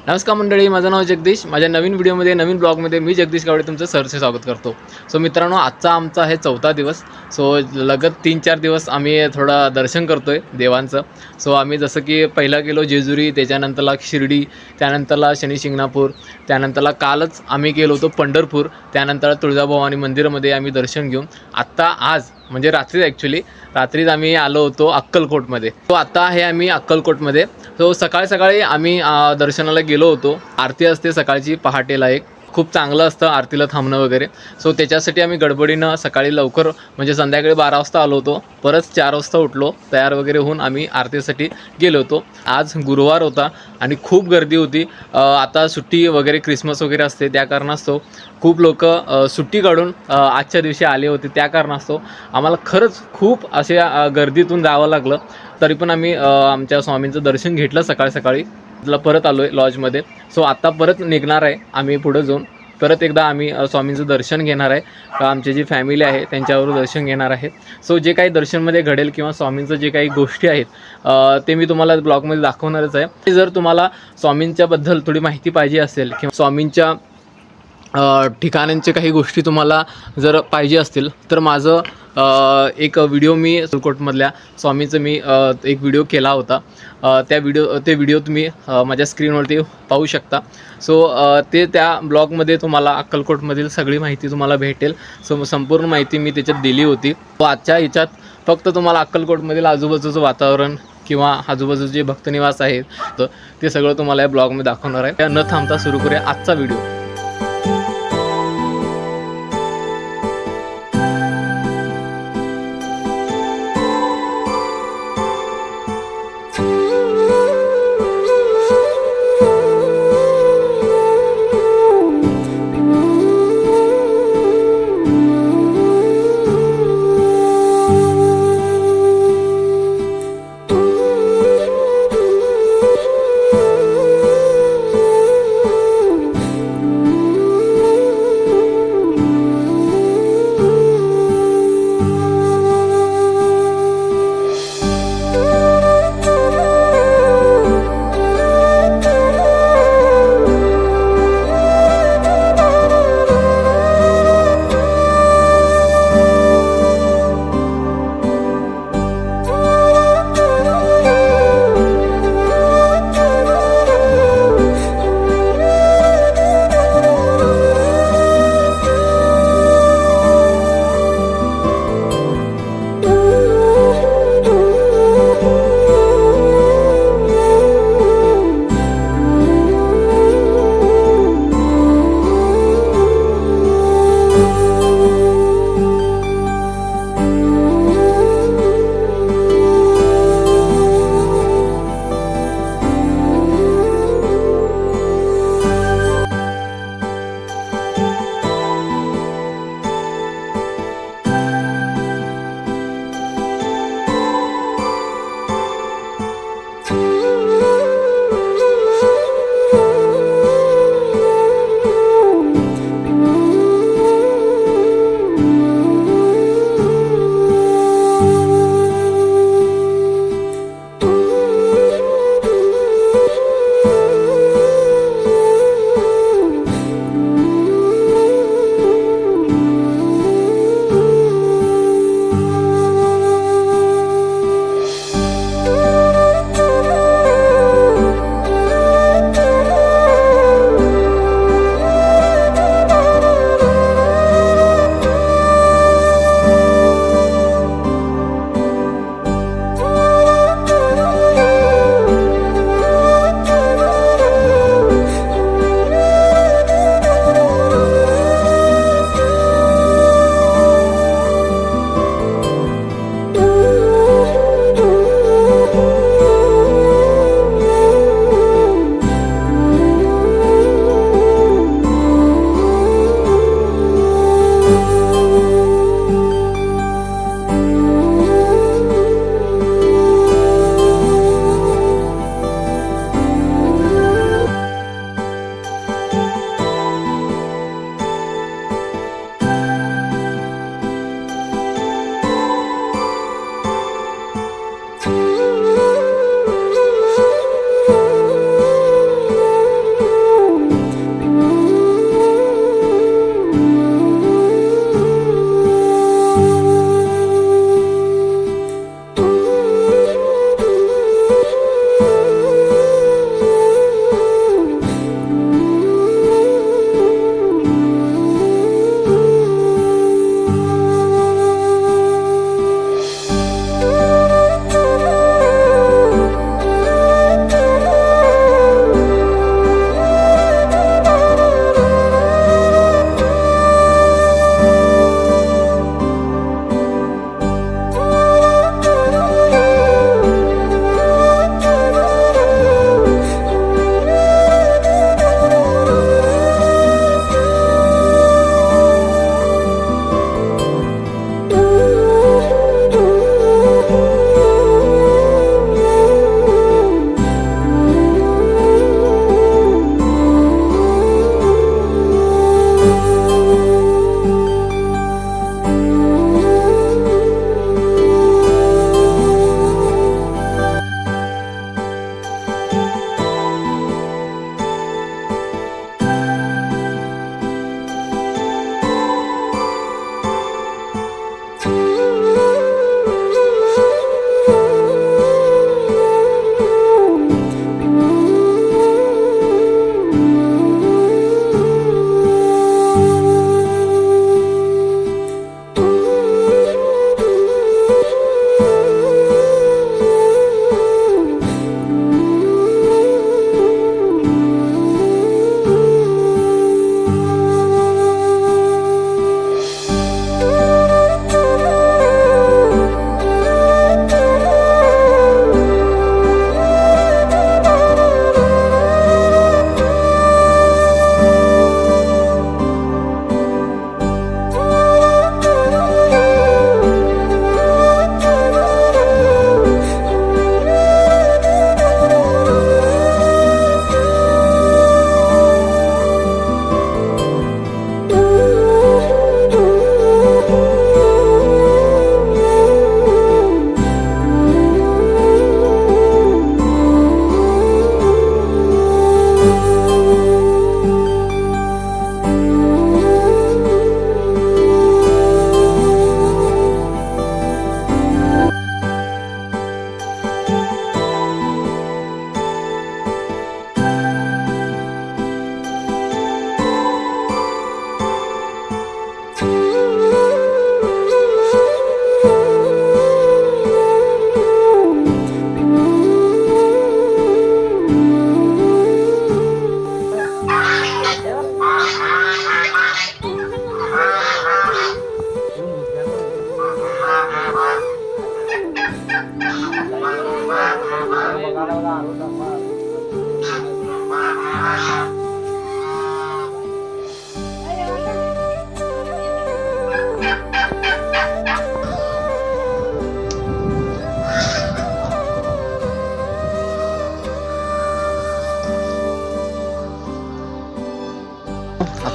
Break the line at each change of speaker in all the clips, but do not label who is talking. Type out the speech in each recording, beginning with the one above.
नमस्कार मंडळी, माझं नाव जगदीश. माझ्या नवीन व्हिडिओमध्ये नवीन ब्लॉगमध्ये मी जगदीश गावडे तुमचं सहर्ष स्वागत करतो. सो मित्रांनो, आजचा आमचा आहे 4था दिवस. सो लगत 3-4 दिवस आम्ही थोडं दर्शन करतो आहे देवांचं. सो आम्ही जसं की पहिला गेलो जेजुरी, त्याच्यानंतरला शिर्डी, त्यानंतरला शनी शिंगणापूर, त्यानंतरला कालच आम्ही गेलो होतो पंढरपूर, त्यानंतर तुळजाभवानी मंदिरामध्ये आम्ही दर्शन घेऊन आज म्हणजे रात्रीच आम्ही आलो होतो अक्कलकोटमध्ये. तो आता आहे आम्ही अक्कलकोटमध्ये. सो सकाळी आम्ही दर्शनाला गेलो होतो. आरती असते सकाळची पहाटेला एक, खूप चांगलं असतं आरतीला थांबणं वगैरे. सो त्याच्यासाठी आम्ही गडबडीनं सकाळी लवकर म्हणजे संध्याकाळी 12 वाजता आलो होतो. परत 4 वाजता उठलो, तयार वगैरे होऊन आम्ही आरतीसाठी गेलो होतो. आज गुरुवार होता आणि खूप गर्दी होती. आता सुट्टी वगैरे क्रिसमस वगैरे असते, त्या कारणास्तव खूप लोक सुट्टी काढून आजच्या दिवशी आले होते. त्या कारणास्तव आम्हाला खरंच खूप अशा गर्दीतून जावं लागलं. तरी पण आम्ही आमच्या स्वामींचं दर्शन घेतलं सकाळी परत आलो आहे लॉजमध्ये. सो आता परत निघणार आहे आम्ही पुढं जाऊन. परत एकदा आम्ही स्वामींचं दर्शन घेणार आहे. आमची जी फॅमिली आहे त्यांच्यावर दर्शन घेणार आहे. सो जे काही दर्शनमध्ये घडेल किंवा स्वामींचं जे काही गोष्टी आहेत ते मी तुम्हाला ब्लॉगमध्ये दाखवणारच आहे. जर तुम्हाला स्वामींच्याबद्दल थोडी माहिती पाहिजे असेल किंवा स्वामींच्या ठिकाणांचे काही गोष्टी तुम्हाला जर पाहिजे असतील तर माझं एक व्हिडिओ मी अक्कलकोटमधल्या स्वामीचं मी एक व्हिडिओ केला होता. ते व्हिडिओ तुम्ही माझ्या स्क्रीनवरती पाहू शकता. सो त्या ब्लॉगमध्ये तुम्हाला अक्कलकोटमधील सगळी माहिती तुम्हाला भेटेल. संपूर्ण माहिती मी त्याच्यात दिली होती. आजच्या ह्याच्यात फक्त तुम्हाला अक्कलकोटमधील आजूबाजूचं वातावरण किंवा आजूबाजूचे जे भक्तनिवास आहेत तर ते सगळं तुम्हाला या ब्लॉगमध्ये दाखवणार आहे. न थांबता सुरू करूया आजचा व्हिडिओ.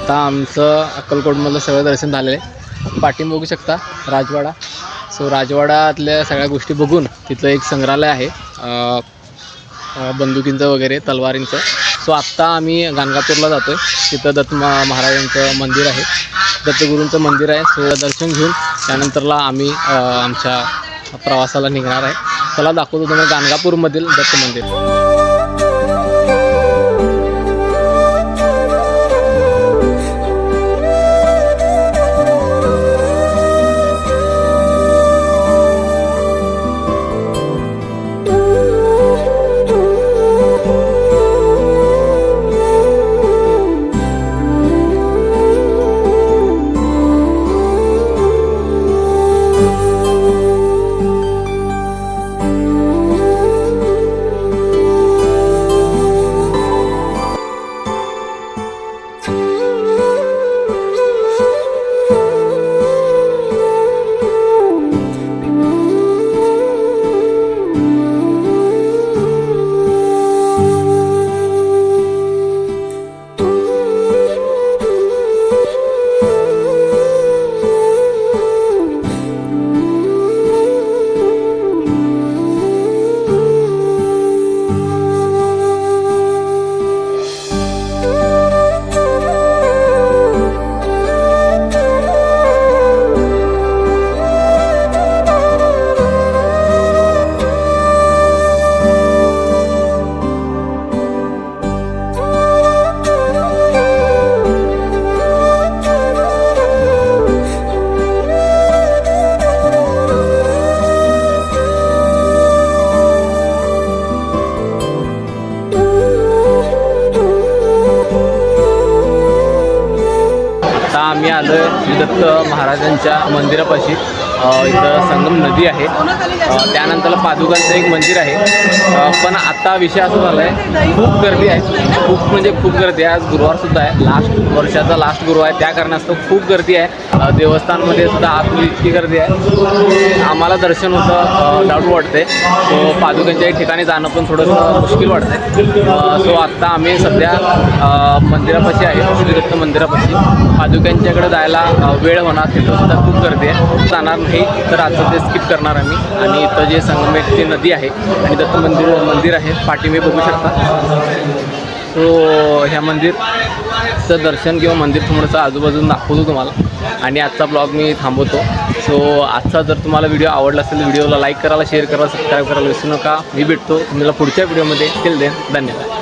आता आमचं अक्कलकोटमधलं सगळं दर्शन झालेलं आहे. पाठीमागे बघू शकता राजवाडा. सो राजवाड्यातल्या सगळ्या गोष्टी बघून तिथलं एक संग्रहालय आहे बंदुकींचं वगैरे तलवारींचं. सो आत्ता आम्ही गाणगापूरला जातो आहे. तिथं दत्त महाराजांचं मंदिर आहे, दत्तगुरूंचं मंदिर आहे. सो दर्शन घेऊन त्यानंतरला आम्ही आमच्या प्रवासाला निघणार आहे. चला दाखवतो तुम्हाला गाणगापूरमधील दत्त मंदिर. आम्ही आलो दत्त महाराजांच्या मंदिरापाशी. इथं संगम नदी आहे, त्यानंतर पादुकांचं एक मंदिर आहे. पण आता विषय असा झाला आहे, खूप गर्दी आहे, खूप म्हणजे खूप गर्दी आहे. आज गुरुवारसुद्धा आहे, वर्षाचा लास्ट गुरुवार आहे, त्या कारणास्तव खूप गर्दी आहे. देवस्थानमध्ये सुद्धा आतमध्ये इतकी गर्दी आहे, आम्हाला दर्शन होतं डाऊट वाटते. सो पादुकांच्या एक ठिकाणी जाणं पण थोडंसं मुश्किल वाटतं. सो आत्ता आम्ही सध्या मंदिरापाशी आहे, श्री दत्त मंदिरापाशी. पादुकांच्याकडे जायला वेळ होणार, तिथं सुद्धा खूप गर्दी आहे, जाणार नाही तर आजचं ते स्किप करणार आम्ही. आणि इथं जे संगमेश्वरी नदी आहे आणि दत्त मंदिर आहे पाठीमागे बघू शकता. सो ह्या मंदिरचं दर्शन किंवा मंदिर थोडंसं आजूबाजून दाखवतो तुम्हाला. आणि आजचा ब्लॉग मी थांबवतो. सो आजचा जर तुम्हाला व्हिडिओ आवडला असेल तर व्हिडिओला लाईक करायला, शेअर करायला, सबस्क्राईब करायला विसरू नका. मी भेटतो तुम्हाला पुढच्या व्हिडिओमध्ये. टिल देन धन्यवाद.